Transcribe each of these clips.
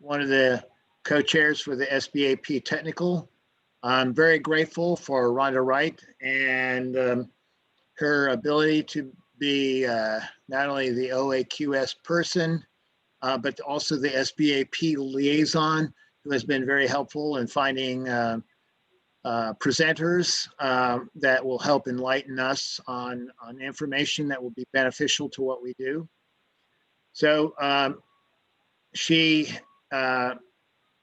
one of the co-chairs for the SBAP Technical. I'm very grateful for Rhonda Wright and her ability to be not only the OAQPS person, but also the SBAP liaison, who has been very helpful in finding presenters that will help enlighten us on information that will be beneficial to what we do. So she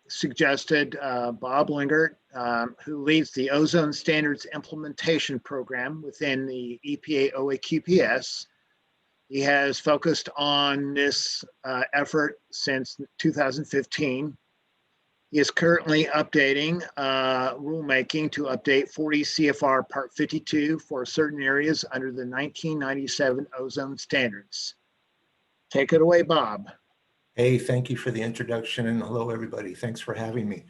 suggested Bob Lingard, who leads the Ozone Standards Implementation Program within the EPA OAQPS. He has focused on this effort since 2015. He is currently updating rulemaking to update 40 CFR Part 52 for certain areas under the 1997 ozone standards. Take it away, Bob. Hey, thank you for the introduction, and hello, everybody. Thanks for having me.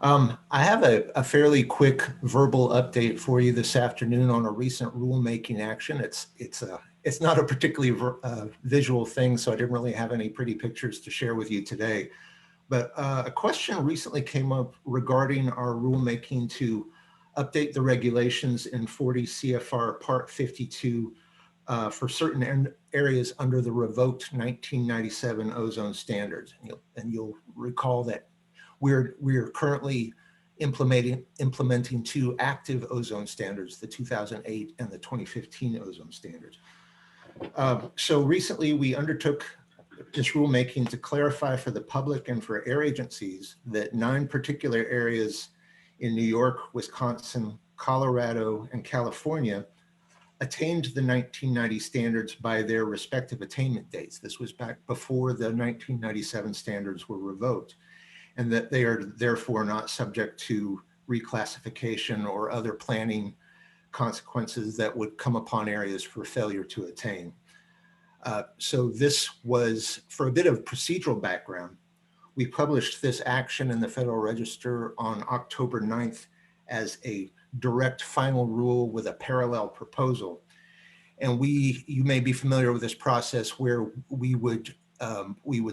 I have a fairly quick verbal update for you this afternoon on a recent rulemaking action. It's not a particularly visual thing, so I didn't really have any pretty pictures to share with you today. But a question recently came up regarding our rulemaking to update the regulations in 40 CFR Part 52 for certain areas under the revoked 1997 ozone standards. And you'll recall that we're currently implementing two active ozone standards, the 2008 and the 2015 ozone standards. So recently we undertook this rulemaking to clarify for the public and for air agencies that 9 particular areas in New York, Wisconsin, Colorado, and California attained the 1990 standards by their respective attainment dates. This was back before the 1997 standards were revoked, and that they are therefore not subject to reclassification or other planning consequences that would come upon areas for failure to attain. So this was, for a bit of procedural background, we published this action in the Federal Register on October 9th as a direct final rule with a parallel proposal. And you may be familiar with this process where we would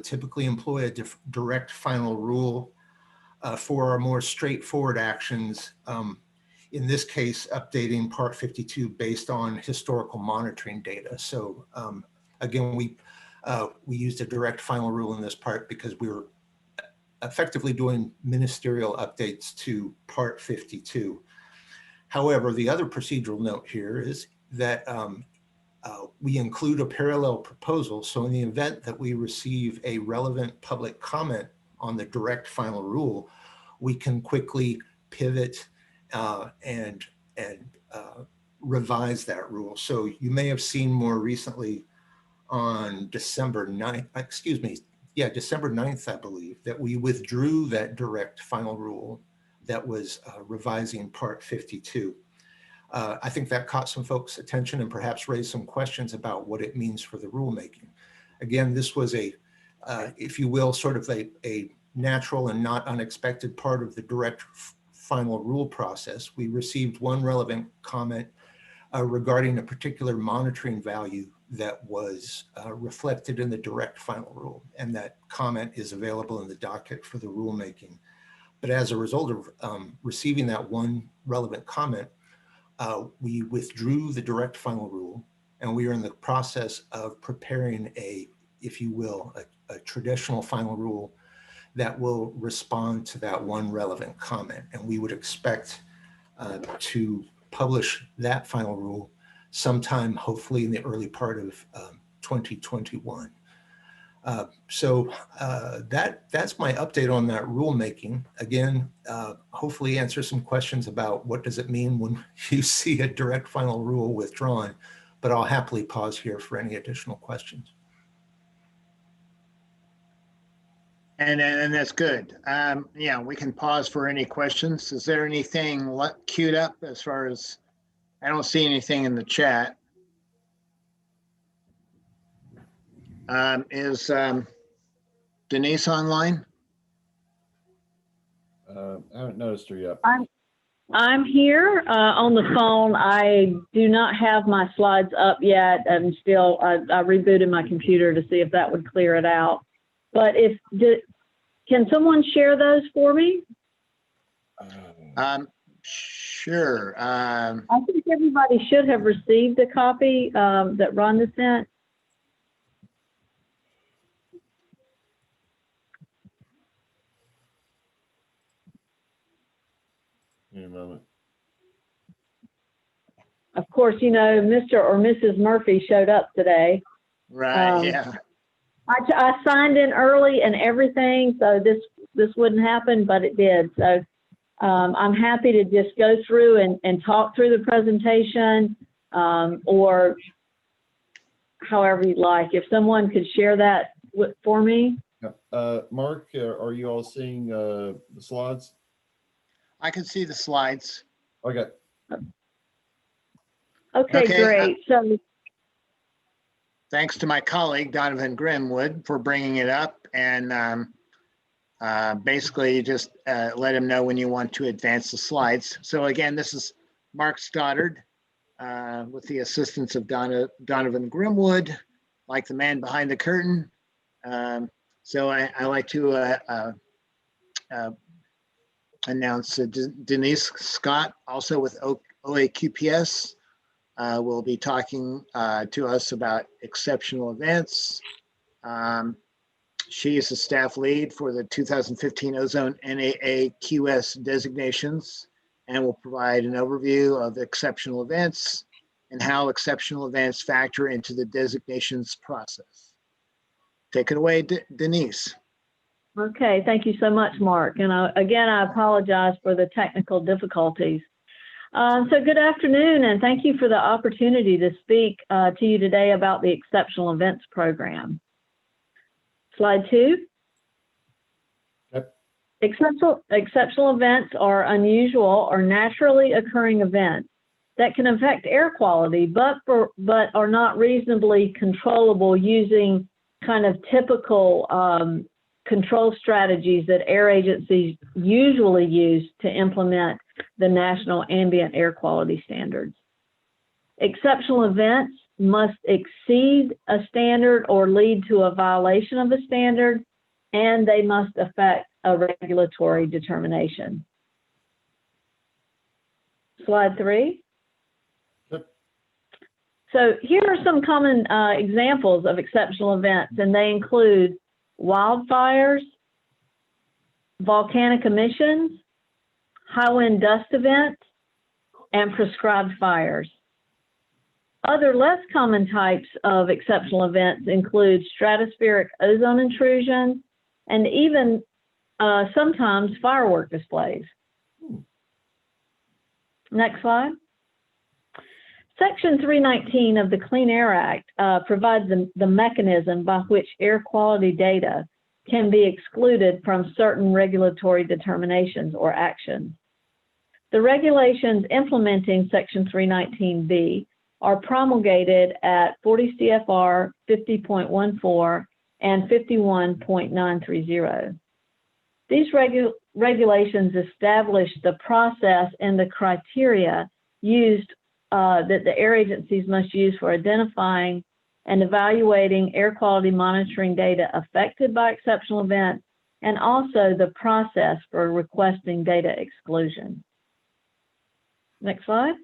typically employ a direct final rule for our more straightforward actions. In this case, updating Part 52 based on historical monitoring data. So again, we used a direct final rule in this part because we were effectively doing ministerial updates to Part 52. However, the other procedural note here is that we include a parallel proposal. So in the event that we receive a relevant public comment on the direct final rule, we can quickly pivot and revise that rule. So you may have seen more recently on December 9th, December 9th, I believe, that we withdrew that direct final rule that was revising Part 52. I think that caught some folks' attention and perhaps raised some questions about what it means for the rulemaking. Again, this was if you will, sort of a natural and not unexpected part of the direct final rule process. We received one relevant comment regarding a particular monitoring value that was reflected in the direct final rule. And that comment is available in the docket for the rulemaking. But as a result of receiving that one relevant comment, we withdrew the direct final rule, and we are in the process of preparing if you will, a traditional final rule that will respond to that one relevant comment. And we would expect to publish that final rule sometime, hopefully in the early part of 2021. So that's my update on that rulemaking. Again, hopefully answer some questions about what does it mean when you see a direct final rule withdrawn, but I'll happily pause here for any additional questions. And that's good. Yeah, we can pause for any questions. Is there anything queued up as far as, I don't see anything in the chat. Is Denise online? I haven't noticed her yet. I'm here on the phone. I do not have my slides up yet. I'm still, I rebooted my computer to see if that would clear it out. But Can someone share those for me? Sure. I think everybody should have received a copy that Rhonda sent. Give me a moment. Of course, you know, Mr. or Mrs. Murphy showed up today. Right, yeah. I signed in early and everything, so this wouldn't happen, but it did. So I'm happy to just go through and talk through the presentation, or however you'd like. If someone could share that for me. Mark, are you all seeing the slides? I can see the slides. Okay. Okay, Okay, great. So Thanks to my colleague, Donovan Grimwood, for bringing it up, and basically just let him know when you want to advance the slides. So again, this is Mark Stoddard with the assistance of Donovan Grimwood, like the man behind the curtain. So I like to announce Denise Scott, also with OAQPS, will be talking to us about exceptional events. She is the staff lead for the 2015 Ozone NAAQS designations and will provide an overview of exceptional events and how exceptional events factor into the designations process. Take it away, Denise. okay, thank you so much, Mark. And again, I apologize for the technical difficulties. So good afternoon, and thank you for the opportunity to speak to you today about the Exceptional Events Program. Slide 2. Yep. Exceptional events are unusual or naturally occurring events that can affect air quality, but are not reasonably controllable using kind of typical control strategies that air agencies usually use to implement the National Ambient Air Quality Standards. Exceptional events must exceed a standard or lead to a violation of a standard, and they must affect a regulatory determination. Slide 3. Yep. So here are some common examples of exceptional events, and they include wildfires, volcanic emissions, high wind dust events, and prescribed fires. Other less common types of exceptional events include stratospheric ozone intrusion and even sometimes firework displays. Next slide. Section 319 of the Clean Air Act provides the mechanism by which air quality data can be excluded from certain regulatory determinations or actions. The regulations implementing Section 319B are promulgated at 40 CFR 50.14 and 51.930. These regulations establish the process and the criteria used that the air agencies must use for identifying and evaluating air quality monitoring data affected by exceptional events, and also the process for requesting data exclusion. Next slide.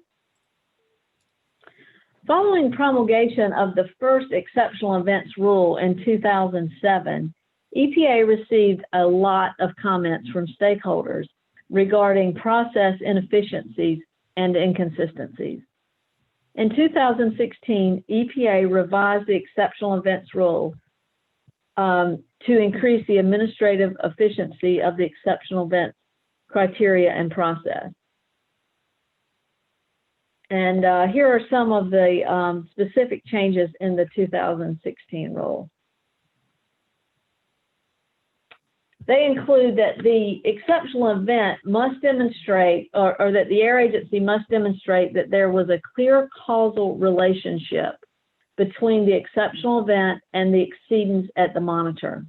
Following promulgation of the first exceptional events rule in 2007, EPA received a lot of comments from stakeholders regarding process inefficiencies and inconsistencies. In 2016, EPA revised the exceptional events rule to increase the administrative efficiency of the exceptional events criteria and process. And here are some of the specific changes in the 2016 rule. They include that the exceptional event must demonstrate, or that the air agency must demonstrate that there was a clear causal relationship between the exceptional event and the exceedance at the monitor.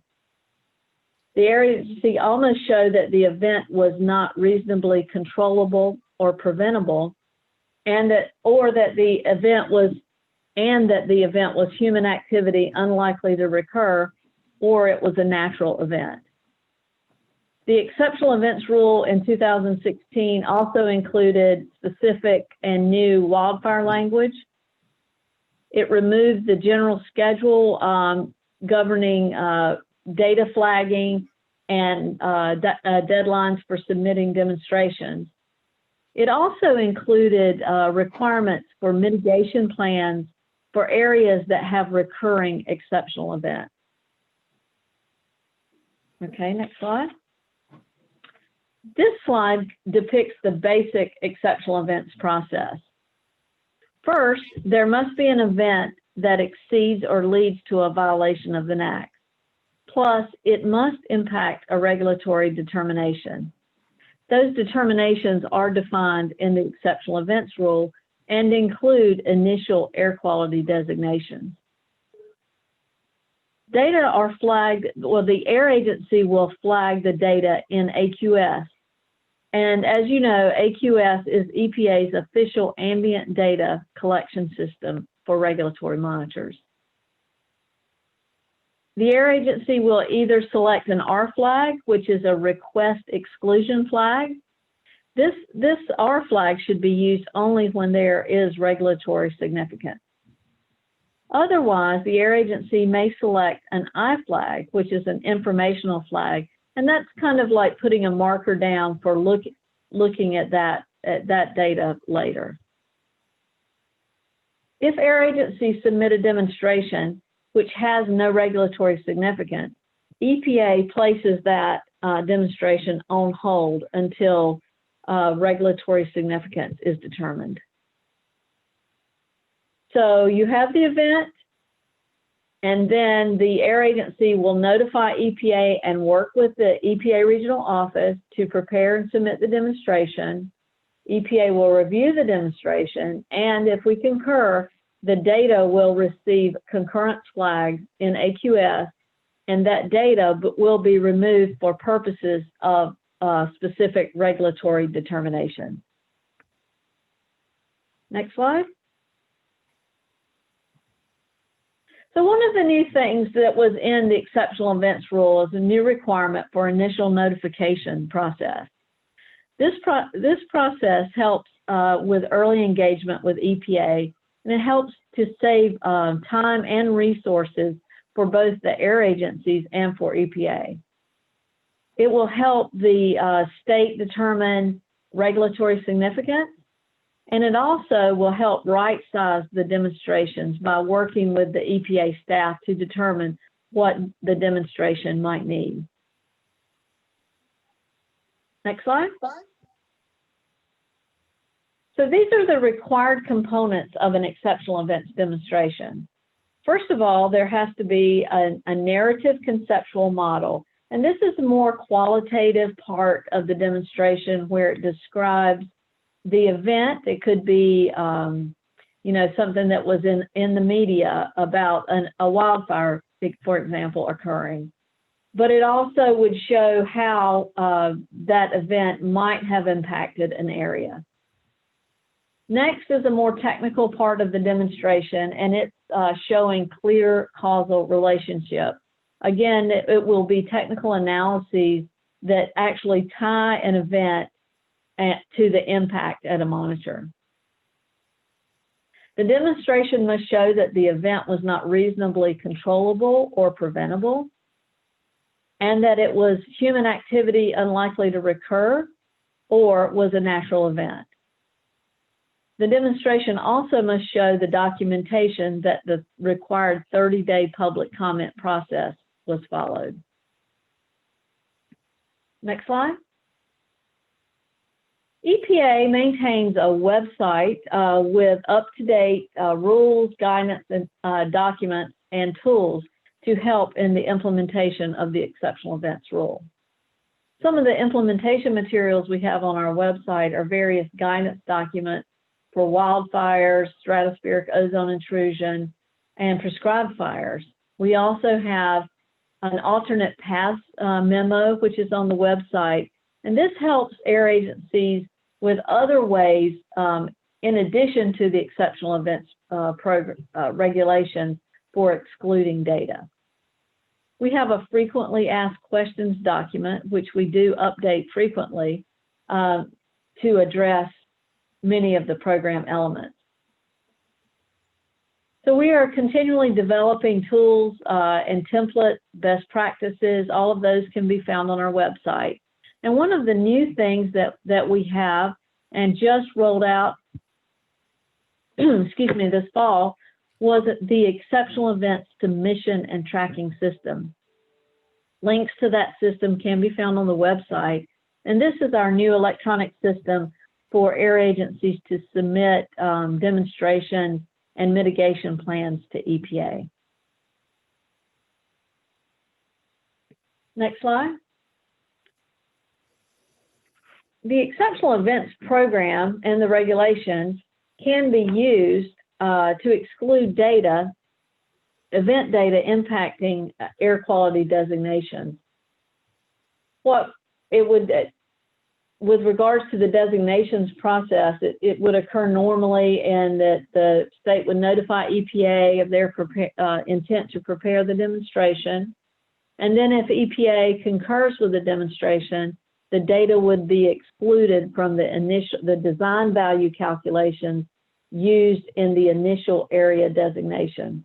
The air agency almost showed that the event was not reasonably controllable or preventable, and that the event was human activity unlikely to recur, or it was a natural event. The exceptional events rule in 2016 also included specific and new wildfire language. It removed the general schedule governing data flagging and deadlines for submitting demonstrations. It also included requirements for mitigation plans for areas that have recurring exceptional events. Okay, next slide. This slide depicts the basic exceptional events process. First, there must be an event that exceeds or leads to a violation of the NAAQS. Plus, it must impact a regulatory determination. Those determinations are defined in the exceptional events rule and include initial air quality designations. Data are flagged, well, the air agency will flag the data in AQS. And as you know, AQS is EPA's official ambient data collection system for regulatory monitors. The air agency will either select an R flag, which is a request exclusion flag. This R flag should be used only when there is regulatory significance. Otherwise, the air agency may select an I flag, which is an informational flag, and that's kind of like putting a marker down for looking at that data later. If air agencies submit a demonstration which has no regulatory significance, EPA places that demonstration on hold until regulatory significance is determined. So you have the event, and then the air agency will notify EPA and work with the EPA regional office to prepare and submit the demonstration. EPA will review the demonstration, and if we concur, the data will receive concurrence flags in AQS, and that data will be removed for purposes of specific regulatory determination. Next slide. So one of the new things that was in the exceptional events rule is a new requirement for initial notification process. This process helps with early engagement with EPA, and it helps to save time and resources for both the air agencies and for EPA. It will help the state determine regulatory significance, and it also will help right-size the demonstrations by working with the EPA staff to determine what the demonstration might need. Next slide. So these are the required components of an exceptional events demonstration. First of all, there has to be a narrative conceptual model. And this is the more qualitative part of the demonstration where it describes the event. It could be, you know, something that was in the media about a wildfire, for example, occurring. But it also would show how that event might have impacted an area. Next is a more technical part of the demonstration, and it's showing clear causal relationship. Again, it will be technical analyses that actually tie an event to the impact at a monitor. The demonstration must show that the event was not reasonably controllable or preventable, and that it was human activity unlikely to recur or was a natural event. The demonstration also must show the documentation that the required 30-day public comment process was followed. Next slide. EPA maintains a website with up-to-date rules, guidance, and documents and tools to help in the implementation of the exceptional events rule. Some of the implementation materials we have on our website are various guidance documents for wildfires, stratospheric ozone intrusion, and prescribed fires. We also have an alternate paths memo, which is on the website, and this helps air agencies with other ways, in addition to the exceptional events regulations for excluding data. We have a frequently asked questions document, which we do update frequently to address many of the program elements. So we are continually developing tools and templates, best practices. All of those can be found on our website. And one of the new things that we have and just rolled out, excuse me, this fall, was the Exceptional Events Submission and Tracking System. Links to that system can be found on the website. And this is our new electronic system for air agencies to submit demonstration and mitigation plans to EPA. Next slide. The Exceptional Events Program and the regulations can be used to exclude data, event data impacting air quality designations. What it would, with regards to the designations process, it would occur normally, and that the state would notify EPA of their intent to prepare the demonstration. And then if EPA concurs with the demonstration, the data would be excluded from the design value calculations used in the initial area designation.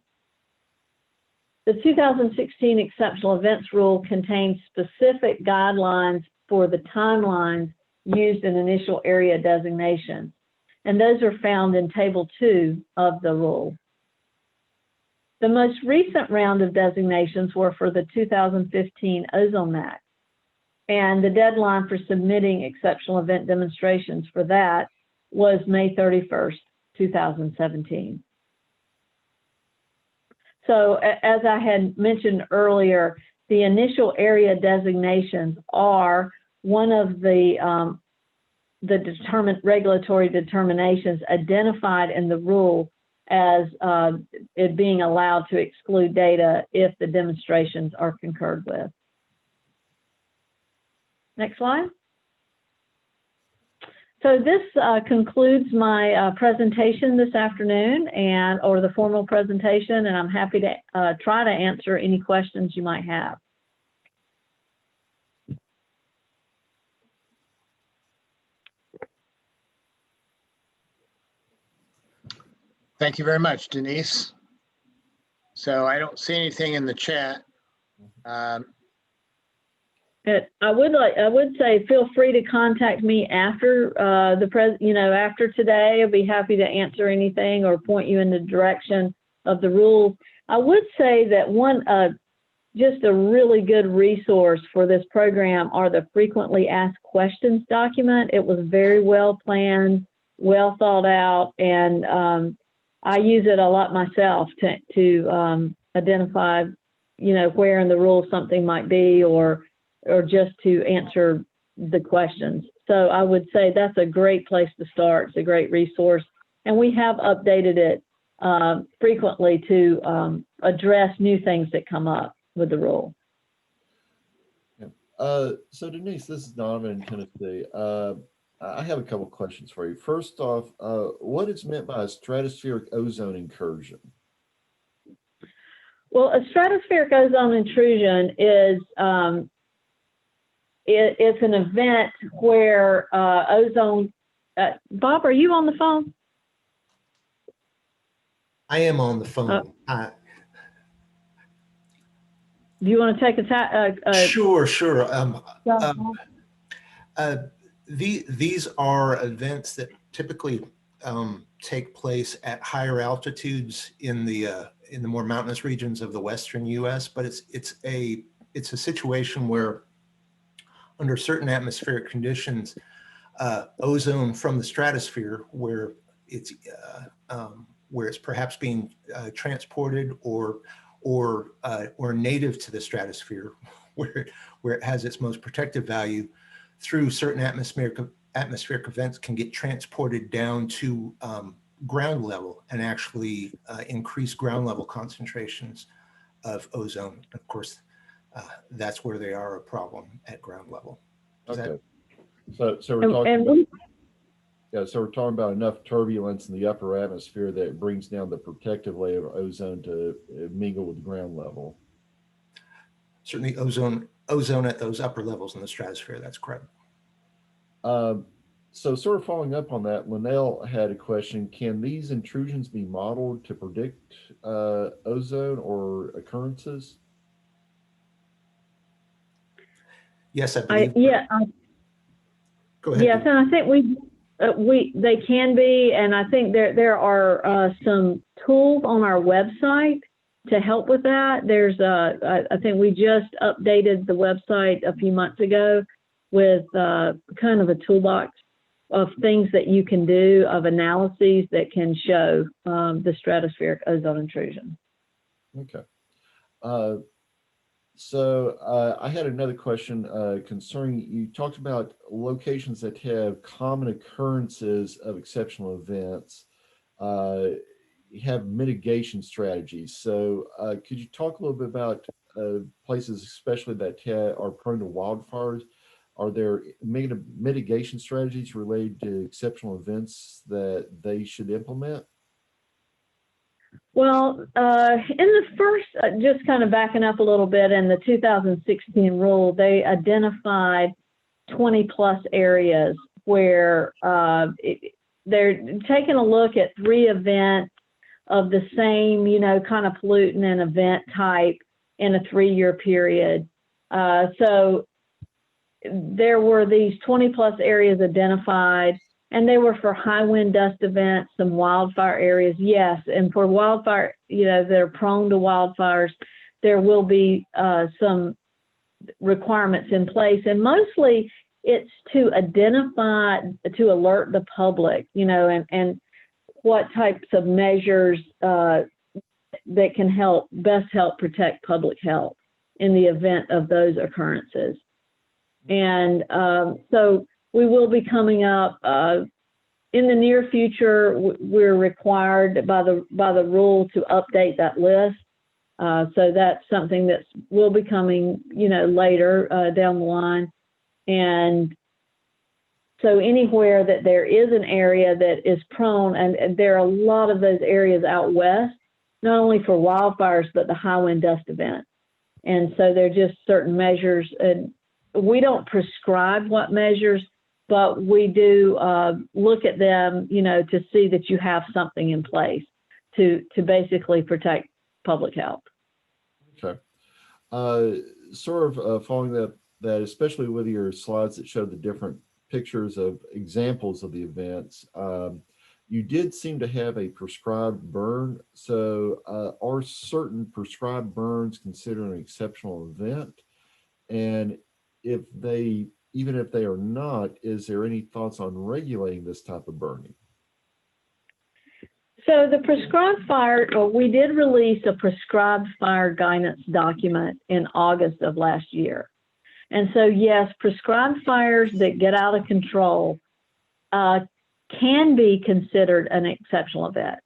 The 2016 Exceptional Events Rule contains specific guidelines for the timelines used in initial area designation, and those are found in Table 2 of the rule. The most recent round of designations were for the 2015 Ozone MAAQS, and the deadline for submitting exceptional event demonstrations for that was May 31st, 2017. So as I had mentioned earlier, the initial area designations are one of the regulatory determinations identified in the rule as it being allowed to exclude data if the demonstrations are concurred with. Next slide. So this concludes my presentation this afternoon, or the formal presentation, and I'm happy to try to answer any questions you might have. Thank you very much, Denise. So I don't see anything in the chat. I would say feel free to contact me after after today. I'll be happy to answer anything or point you in the direction of the rules. I would say that just a really good resource for this program are the frequently asked questions document. It was very well planned, well thought out, and I use it a lot myself to identify, where in the rules something might be, or just to answer the questions. So I would say that's a great place to start. It's a great resource. And we have updated it frequently to address new things that come up with the rule. So Denise, this is Donovan in Tennessee. I have a couple questions for you. First off, what is meant by a stratospheric ozone incursion? Well, a stratospheric ozone intrusion is it's an event where ozone. Bob, are you on the phone? I am on the phone. Do you want to take a Sure. These are events that typically take place at higher altitudes in the more mountainous regions of the western U.S. But it's a situation where, under certain atmospheric conditions, ozone from the stratosphere, where it's perhaps being transported or native to the stratosphere, where it has its most protective value, through certain atmospheric events, can get transported down to ground level and actually increase ground level concentrations of ozone. Of course, that's where they are a problem at ground level. Okay. So we're talking so we're talking about enough turbulence in the upper atmosphere that it brings down the protective layer of ozone to mingle with ground level. certainly ozone at those upper levels in the stratosphere. That's correct. So sort of following up on that, Linnell had a question. Can these intrusions be modeled to predict ozone or occurrences? Yes, I believe. Go ahead. Yes, and I think they can be, and I think there are some tools on our website to help with that. I think we just updated the website a few months ago with kind of a toolbox of things that you can do, of analyses that can show the stratospheric ozone intrusion. Okay. So I had another question concerning, you talked about locations that have common occurrences of exceptional events, have mitigation strategies. So could you talk a little bit about places especially that are prone to wildfires? Are there mitigation strategies related to exceptional events that they should implement? Well, in the first, just kind of backing up a little bit, in the 2016 rule, they identified 20 plus areas where they're taking a look at 3 events of the same, kind of pollutant and event type in a 3-year period. So there were these 20 plus areas identified, and they were for high wind dust events, some wildfire areas, yes. And for wildfire, they're prone to wildfires, there will be some requirements in place. And mostly it's to identify, to alert the public, and what types of measures that can best help protect public health in the event of those occurrences. And so we will be coming up in the near future. We're required by the rule to update that list. So that's something that will be coming, later down the line. And so anywhere that there is an area that is prone, and there are a lot of those areas out west, not only for wildfires, but the high wind dust event. And so there are just certain measures, and we don't prescribe what measures, but we do look at them, to see that you have something in place to basically protect public health. Okay. Sort of following that, especially with your slides that showed the different pictures of examples of the events, you did seem to have a prescribed burn. So are certain prescribed burns considered an exceptional event? And even if they are not, is there any thoughts on regulating this type of burning? So the prescribed fire, we did release a prescribed fire guidance document in August of last year. And so, yes, prescribed fires that get out of control can be considered an exceptional event.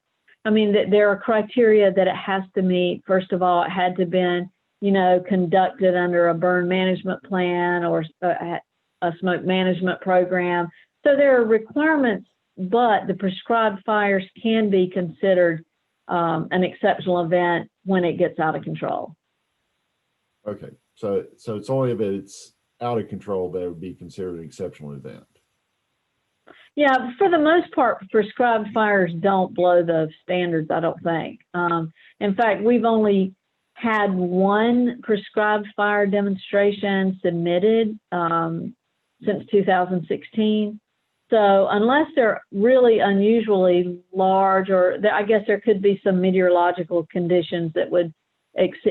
I mean, there are criteria that it has to meet. First of all, it had to have been, conducted under a burn management plan or a smoke management program. So there are requirements, but the prescribed fires can be considered an exceptional event when it gets out of control. Okay, so it's only if it's out of control that it would be considered an exceptional event. Yeah, for the most part, prescribed fires don't blow the standards, I don't think. In fact, we've only had one prescribed fire demonstration submitted since 2016. So unless they're really unusually large, or I guess there could be some meteorological conditions that would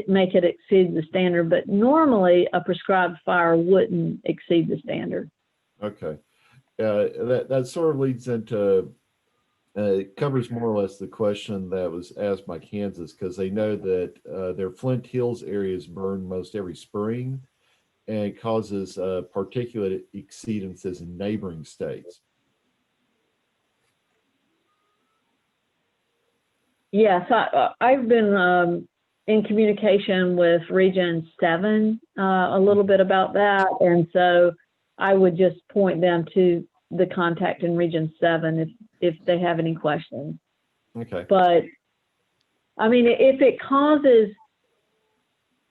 make it exceed the standard, but normally a prescribed fire wouldn't exceed the standard. Okay. That sort of leads into, it covers more or less the question that was asked by Kansas, because they know that their Flint Hills areas burn most every spring, and it causes particulate exceedances in neighboring states. Yes, I've been in communication with Region 7 a little bit about that, and so I would just point them to the contact in Region 7 if they have any questions. Okay. But I mean, if it causes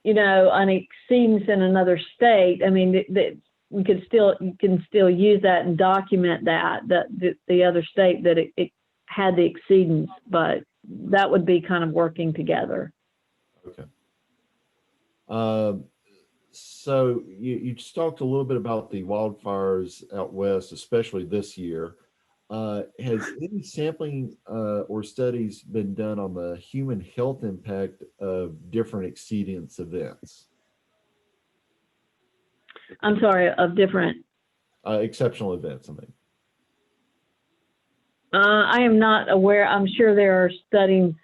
you know, an exceedance in another state, I mean, you can still use that and document that the other state that it had the exceedance, but that would be kind of working together. Okay. So you just talked a little bit about the wildfires out west, especially this year. Has any sampling or studies been done on the human health impact of different exceedance events? I'm sorry, of different. Exceptional events, I mean. I am not aware. I'm sure there are studies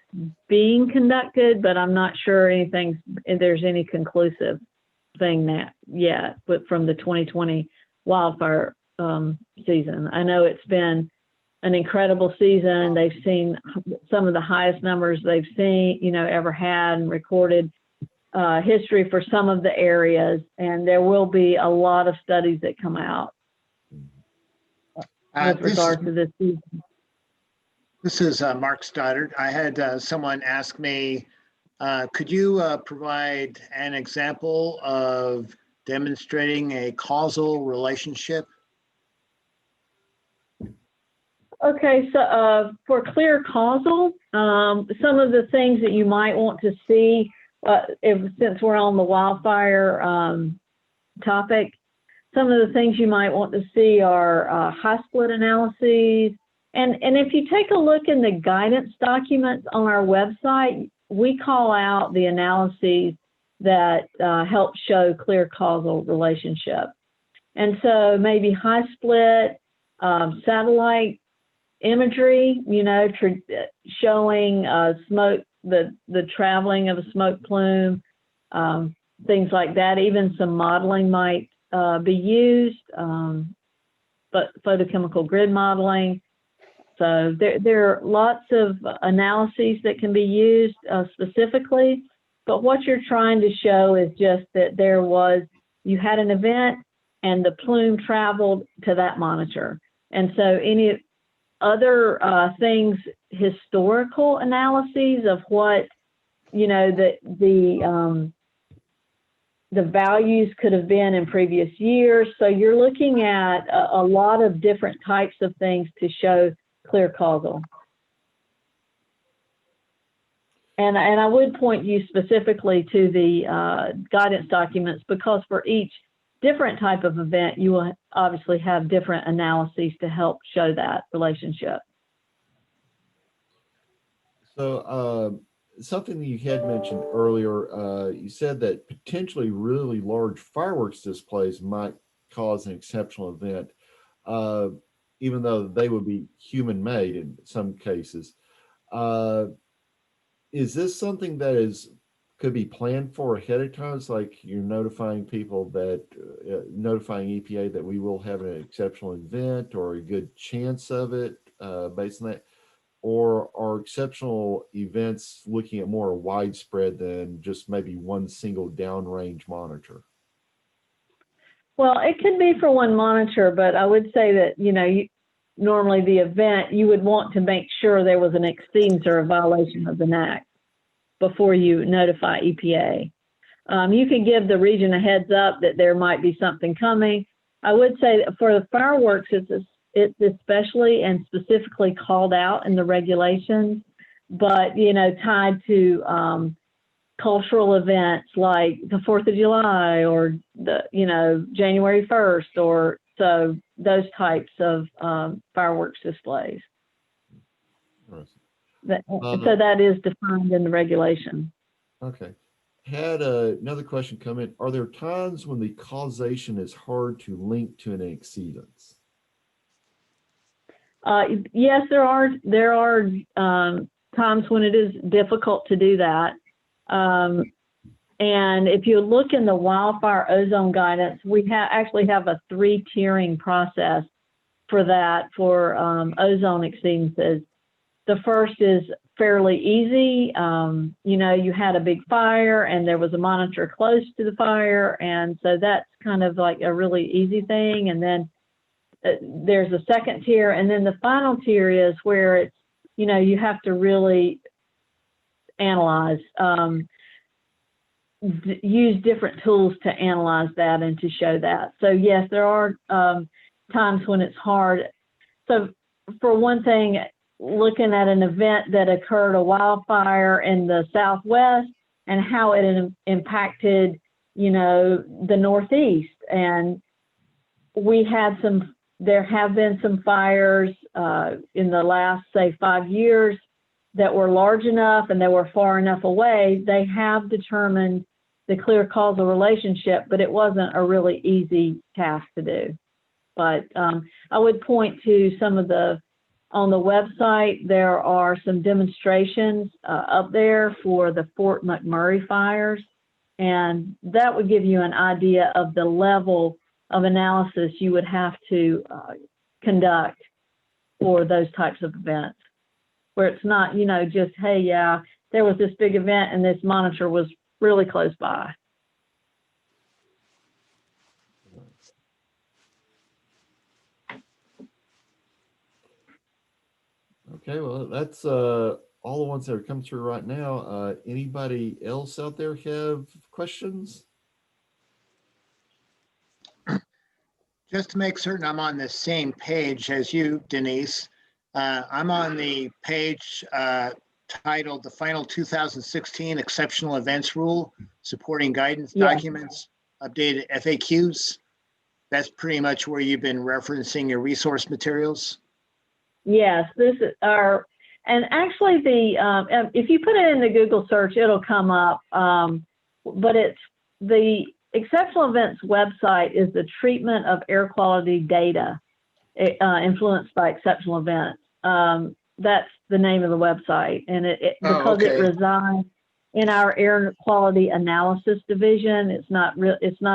being conducted, but I'm not sure there's any conclusive thing that yet, but from the 2020 wildfire season. I know it's been an incredible season. They've seen some of the highest numbers they've seen, you know, ever had, and recorded history for some of the areas. And there will be a lot of studies that come out with regard to this season. This is Mark Stoddard. I had someone ask me, could you provide an example of demonstrating a causal relationship? Okay, so for clear causal, some of the things that you might want to see, since we're on the wildfire topic, some of the things you might want to see are high split analyses. And if you take a look in the guidance documents on our website, we call out the analyses that help show clear causal relationship. And so maybe high split, satellite imagery, you know, showing smoke, the traveling of a smoke plume, things like that. Even some modeling might be used, but photochemical grid modeling. So there are lots of analyses that can be used specifically, but what you're trying to show is just that you had an event and the plume traveled to that monitor. And so any other things, historical analyses of what, you know, the values could have been in previous years. So you're looking at a lot of different types of things to show clear causal. And I would point you specifically to the guidance documents, because for each different type of event, you will obviously have different analyses to help show that relationship. So something that you had mentioned earlier, you said that potentially really large fireworks displays might cause an exceptional event, even though they would be human-made in some cases. Is this something that could be planned for ahead of time? It's like you're notifying people that, notifying EPA that we will have an exceptional event or a good chance of it based on that? Or are exceptional events looking at more widespread than just maybe one single downrange monitor? Well, it could be for one monitor, but I would say that, you know, normally the event, you would want to make sure there was an exceedance or a violation of the NAAQS before you notify EPA. You can give the region a heads up that there might be something coming. I would say that for the fireworks, it's especially and specifically called out in the regulations, but, you know, tied to cultural events like the 4th of July or the, you know, January 1st, or so those types of fireworks displays. So that is defined in the regulation. Okay. Had another question come in. Are there times when the causation is hard to link to an exceedance? Yes, there are times when it is difficult to do that. And if you look in the wildfire ozone guidance, we actually have a 3-tiering process for that for ozone exceedances. The first is fairly easy. You know, you had a big fire and there was a monitor close to the fire, and so that's kind of like a really easy thing. And then there's a second tier, and then the final tier is where it's, you know, you have to really analyze. use different tools to analyze that and to show that. So yes, there are times when it's hard. So for one thing, looking at an event that occurred, a wildfire in the Southwest, and how it impacted, the Northeast. And there have been some fires in the last, say, 5 years that were large enough and they were far enough away. They have determined the clear causal relationship, but it wasn't a really easy task to do. But I would point to some of on the website, there are some demonstrations up there for the Fort McMurray fires, and that would give you an idea of the level of analysis you would have to conduct for those types of events, where it's not, just, hey, yeah, there was this big event and this monitor was really close by. Okay, well, that's all the ones that are coming through right now. Anybody else out there have questions? Just to make certain I'm on the same page as you, Denise, I'm on the page titled The Final 2016 Exceptional Events Rule, Supporting Guidance Documents, Updated FAQs. That's pretty much where you've been referencing your resource materials. Yes, this is and actually if you put it in the Google search, it'll come up. But it's the Exceptional Events website is the treatment of air quality data influenced by exceptional events. That's the name of the website, and because it resides in our air quality analysis division. It's not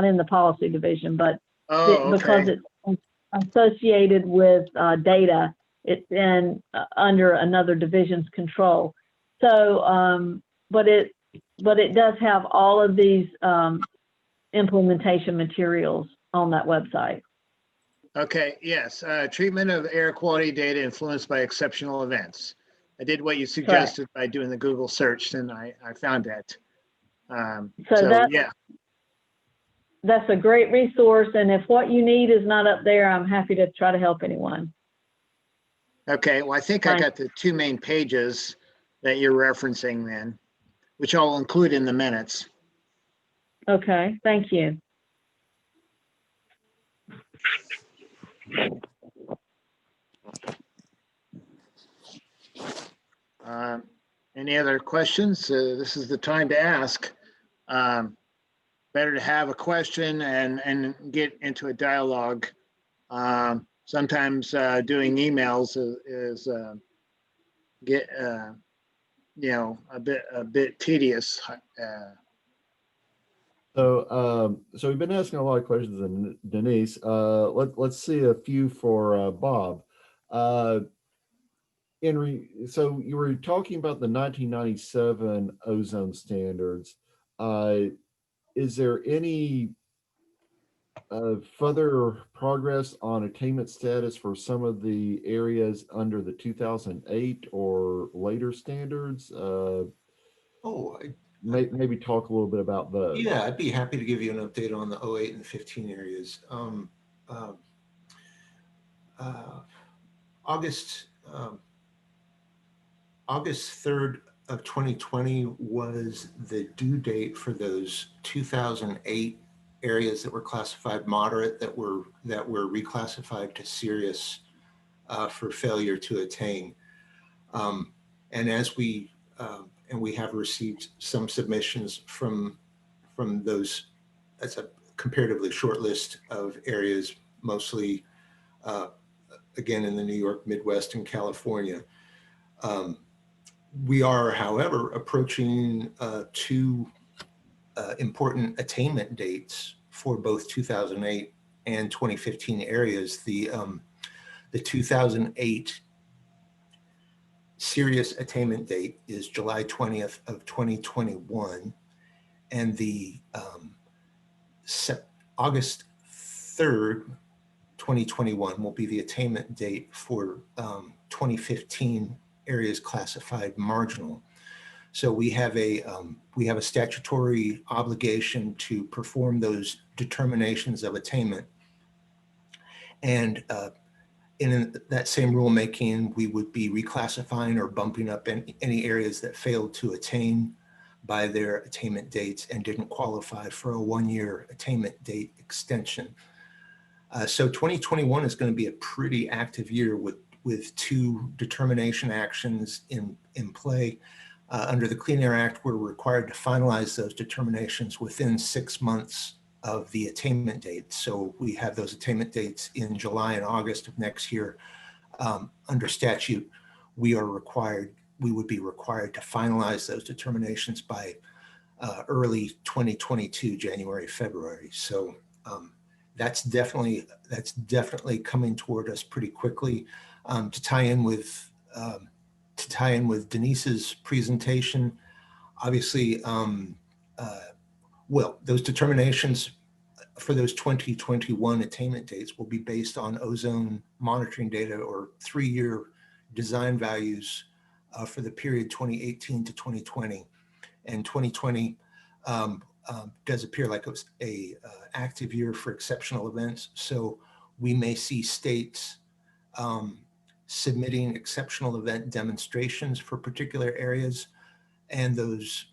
in the policy division, but because it's associated with data, it's in under another division's control. So, but it does have all of these implementation materials on that website. Okay, yes, treatment of air quality data influenced by exceptional events. I did what you suggested by doing the Google search, and I found that. That's a great resource, and if what you need is not up there, I'm happy to try to help anyone. Okay, well, I think I got the two main pages that you're referencing then, which I'll include in the minutes. Okay, thank you. Any other questions? This is the time to ask. Better to have a question and get into a dialogue. Sometimes doing emails is a bit tedious. So we've been asking a lot of questions, and Denise, let's see a few for Bob. So you were talking about the 1997 ozone standards. Is there any further progress on attainment status for some of the areas under the 2008 or later standards? Maybe talk a little bit about those. Yeah, I'd be happy to give you an update on the 08 and 15 areas. August 3rd of 2020 was the due date for those 2008 areas that were classified moderate that were reclassified to serious for failure to attain. And as we have received some submissions from those, that's a comparatively short list of areas, mostly again in the New York, Midwest, and California. We are, however, approaching two important attainment dates for both 2008 and 2015 areas. The 2008 serious attainment date is July 20th of 2021, and the August 3rd, 2021 will be the attainment date for 2015 areas classified marginal. So we have a statutory obligation to perform those determinations of attainment. And in that same rulemaking, we would be reclassifying or bumping up any areas that failed to attain by their attainment dates and didn't qualify for a one-year attainment date extension. So 2021 is going to be a pretty active year with two determination actions in play. Under the Clean Air Act, we're required to finalize those determinations within 6 months of the attainment date. So we have those attainment dates in July and August of next year. Under statute, we would be required to finalize those determinations by early 2022, January, February. So that's definitely coming toward us pretty quickly. To tie in with Denise's presentation, obviously, well, those determinations for those 2021 attainment dates will be based on ozone monitoring data or 3-year design values for the period 2018 to 2020. And 2020 does appear like it was a active year for exceptional events. So we may see states submitting exceptional event demonstrations for particular areas, and those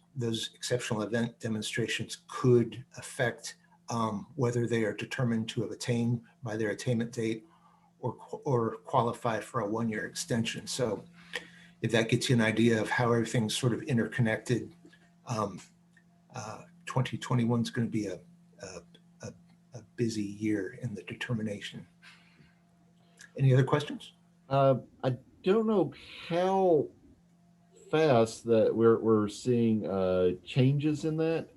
exceptional event demonstrations could affect whether they are determined to have attained by their attainment date or qualify for a one-year extension. So if that gets you an idea of how everything's sort of interconnected, 2021 is going to be a busy year in the determination. Any other questions? I don't know how fast that we're seeing changes in that,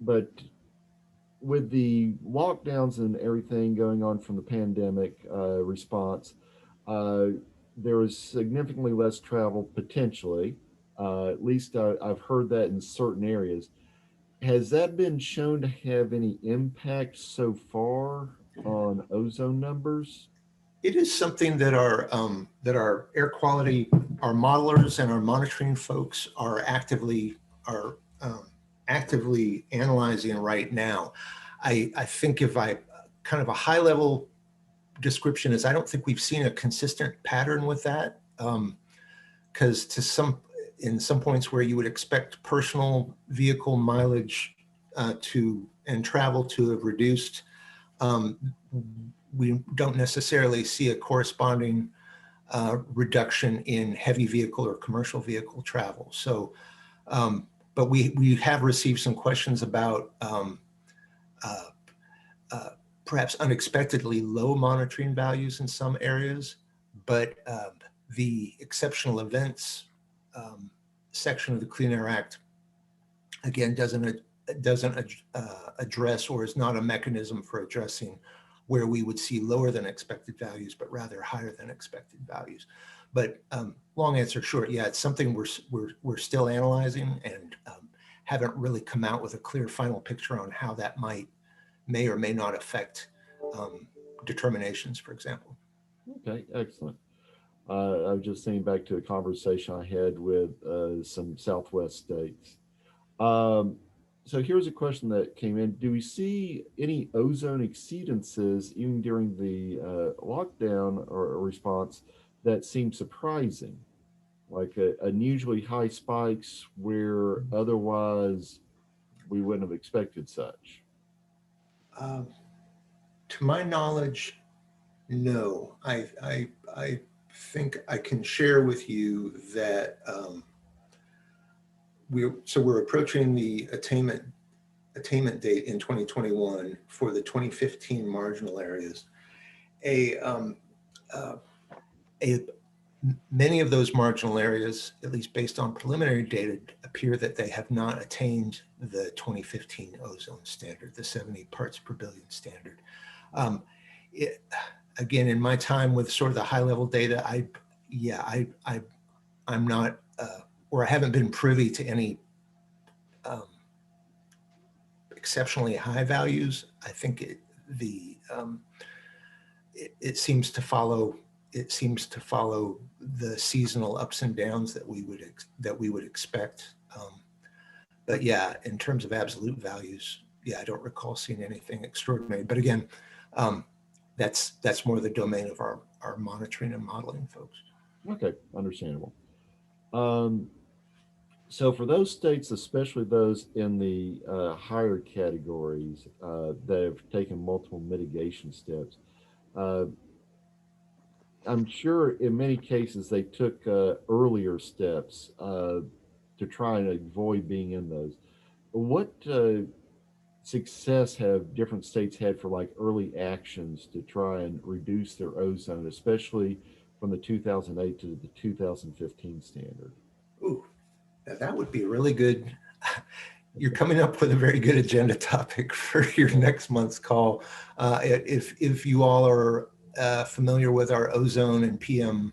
but with the lockdowns and everything going on from the pandemic response, there was significantly less travel potentially. At least I've heard that in certain areas. Has that been shown to have any impact so far on ozone numbers? It is something that our air quality, our modelers and our monitoring folks are actively analyzing right now. I think if I kind of a high level description is I don't think we've seen a consistent pattern with that, because in some points where you would expect personal vehicle mileage and travel to have reduced, we don't necessarily see a corresponding reduction in heavy vehicle or commercial vehicle travel. So, but we have received some questions about perhaps unexpectedly low monitoring values in some areas, but the exceptional events section of the Clean Air Act, again, doesn't address or is not a mechanism for addressing where we would see lower than expected values, but rather higher than expected values. But long answer short, yeah, it's something we're still analyzing and haven't really come out with a clear final picture on how that may or may not affect determinations, for example. Okay, excellent. I was just thinking back to a conversation I had with some Southwest states. So here's a question that came in. Do we see any ozone exceedances even during the lockdown or response that seem surprising? Like unusually high spikes where otherwise we wouldn't have expected such? To my knowledge, no. I think I can share with you that we're approaching the attainment date in 2021 for the 2015 marginal areas. Many of those marginal areas, at least based on preliminary data, appear that they have not attained the 2015 ozone standard, the 70 parts per billion standard. Again, in my time with sort of the high level data, I'm not, or I haven't been privy to any exceptionally high values. I think it seems to follow it seems to follow the seasonal ups and downs that we would expect. But yeah, in terms of absolute values, yeah, I don't recall seeing anything extraordinary. But again, that's more the domain of our monitoring and modeling folks. Okay, understandable. So for those states, especially those in the higher categories that have taken multiple mitigation steps, I'm sure in many cases they took earlier steps to try and avoid being in those. What success have different states had for like early actions to try and reduce their ozone, especially from the 2008 to the 2015 standard? Ooh, that would be really good. You're coming up with a very good agenda topic for your next month's call. If you all are familiar with our ozone and PM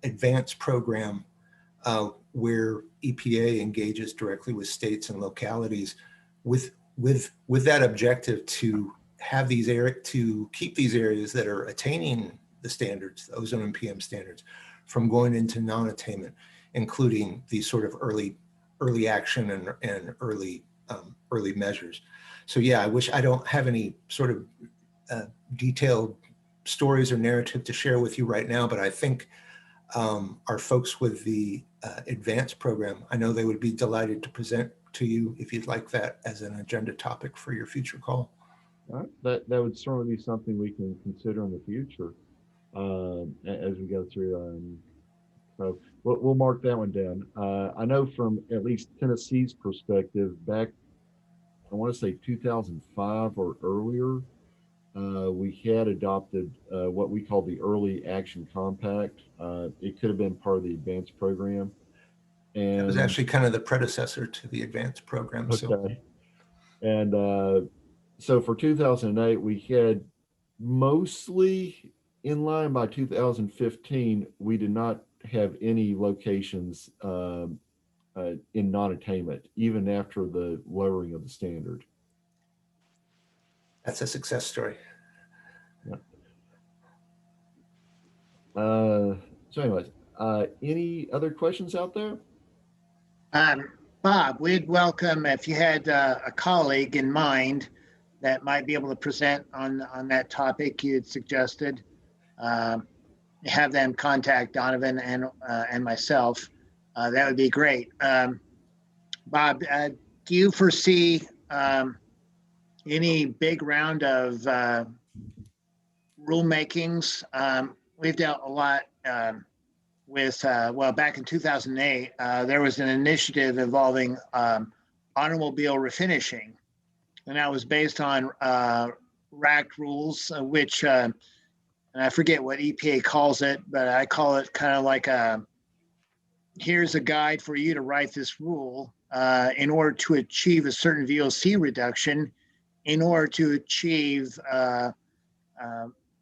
advanced program, where EPA engages directly with states and localities with that objective to have these to keep these areas that are attaining the standards, the ozone and PM standards, from going into non-attainment, including these sort of early action and early measures. So yeah, I don't have any sort of detailed stories or narrative to share with you right now, but I think our folks with the advanced program, I know they would be delighted to present to you if you'd like that as an agenda topic for your future call. All right. That would certainly be something we can consider in the future as we go through. So we'll mark that one down. I know from at least Tennessee's perspective, back, I want to say 2005 or earlier, we had adopted what we call the Early Action Compact. It could have been part of the advanced program. And it was actually kind of the predecessor to the advanced program. Okay. So. And so for 2008, we had mostly in line. By 2015, we did not have any locations in non-attainment, even after the lowering of the standard. That's a success story. Yeah. So anyways, any other questions out there? Bob, we'd welcome if you had a colleague in mind that might be able to present on that topic you had suggested. Have them contact Donovan and myself. That would be great. Bob, do you foresee any big round of rulemakings? We've dealt a lot with, back in 2008, there was an initiative involving automobile refinishing, and that was based on RAC rules, which, and I forget what EPA calls it, but I call it kind of like here's a guide for you to write this rule in order to achieve a certain VOC reduction, in order to achieve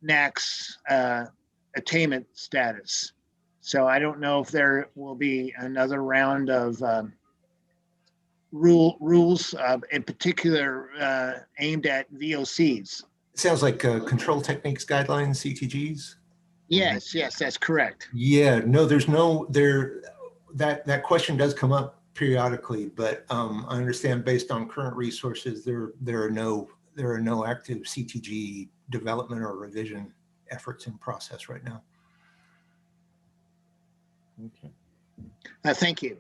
NAAQS attainment status. So I don't know if there will be another round of rules, in particular aimed at VOCs. It sounds like control techniques guidelines, CTGs. Yes, that's correct. Yeah, no, that question does come up periodically, but I understand based on current resources, there are no active CTG development or revision efforts in process right now. Okay. Thank you.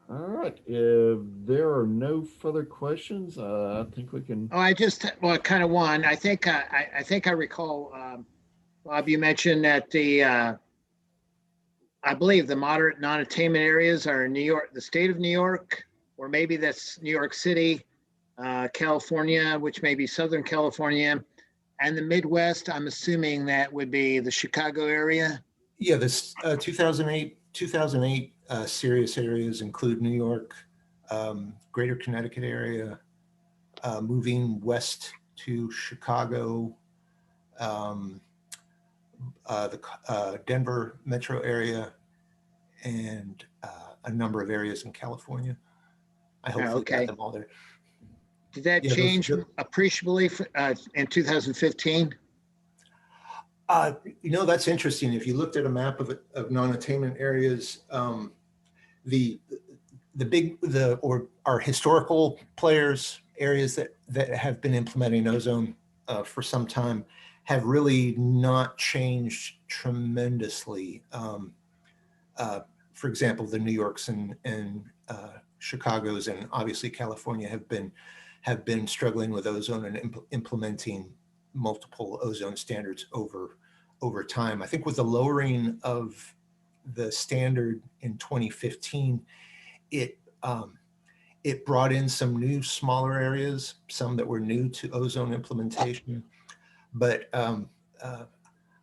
All right. If there are no further questions, I think we can. Oh, kind of one. I think I recall, Bob, you mentioned that I believe the moderate non-attainment areas are in New York, the state of New York, or maybe that's New York City, California, which may be Southern California, and the Midwest. I'm assuming that would be the Chicago area. Yeah, this 2008 serious areas include New York, Greater Connecticut area, moving west to Chicago, the Denver metro area, and a number of areas in California. I hope we got them all there. Did that Yeah, change appreciably in 2015? That's interesting. If you looked at a map of non-attainment areas, the our historical players, areas that have been implementing ozone for some time, have really not changed tremendously. For example, the New Yorks and Chicago's and obviously California have been struggling with ozone and implementing multiple ozone standards over time. I think with the lowering of the standard in 2015, it brought in some new smaller areas, some that were new to ozone implementation. But I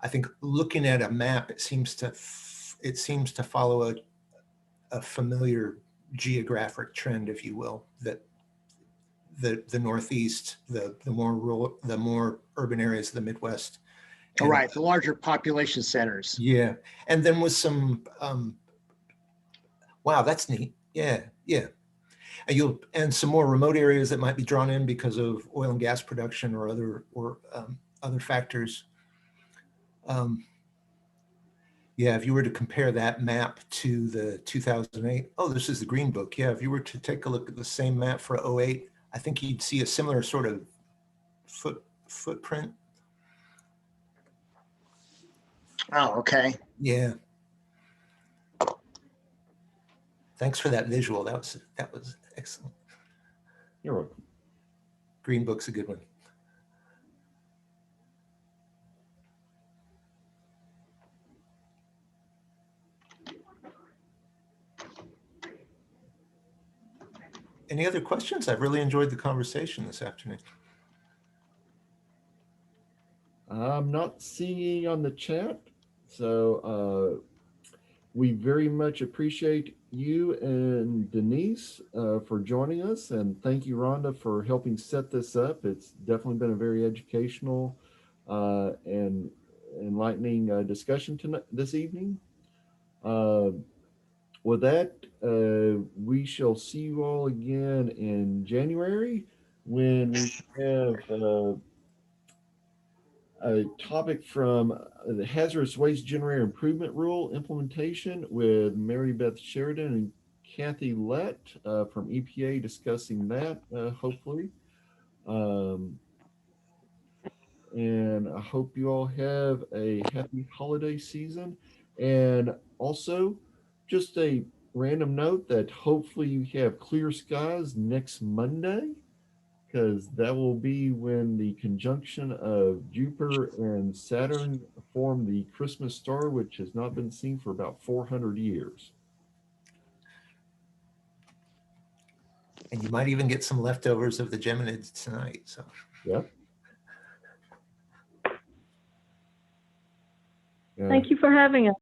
think looking at a map, it seems to follow a familiar geographic trend, if you will, that the Northeast, the more rural, the more urban areas of the Midwest. All right, the larger population centers. Yeah, and then with some, wow, that's neat. Yeah. And some more remote areas that might be drawn in because of oil and gas production or other factors. Yeah, if you were to compare that map to the 2008, this is the Green Book. Yeah, if you were to take a look at the same map for 2008, I think you'd see a similar sort of footprint. Oh, okay. Yeah. Thanks for that visual. That was excellent. You're welcome. Green Book's a good one. Any other questions? I've really enjoyed the conversation this afternoon. I'm not seeing on the chat, so we very much appreciate you and Denise for joining us, and thank you, Rhonda, for helping set this up. It's definitely been a very educational and enlightening discussion this evening. With that, we shall see you all again in January when we have a topic from the Hazardous Waste Generator Improvement Rule implementation with Mary Beth Sheridan and Kathy Lett from EPA discussing that, hopefully. And I hope you all have a happy holiday season. And also, just a random note that hopefully you have clear skies next Monday, because that will be when the conjunction of Jupiter and Saturn form the Christmas star, which has not been seen for about 400 years. And you might even get some leftovers of the Geminids tonight. So, yep. Thank you for having us.